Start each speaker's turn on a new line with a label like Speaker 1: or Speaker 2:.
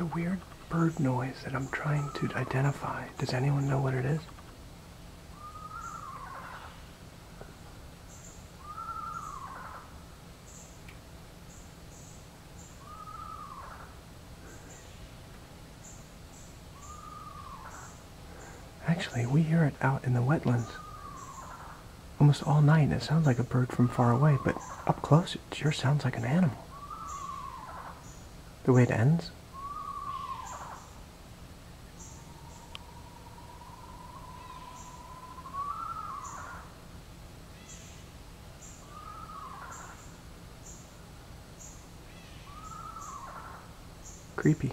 Speaker 1: a weird bird noise that I'm trying to identify. Does anyone know what it is? Actually, we hear it out in the wetlands almost all night, and it sounds like a bird from far away, but up close it sure sounds like an animal. The way it ends? Creepy.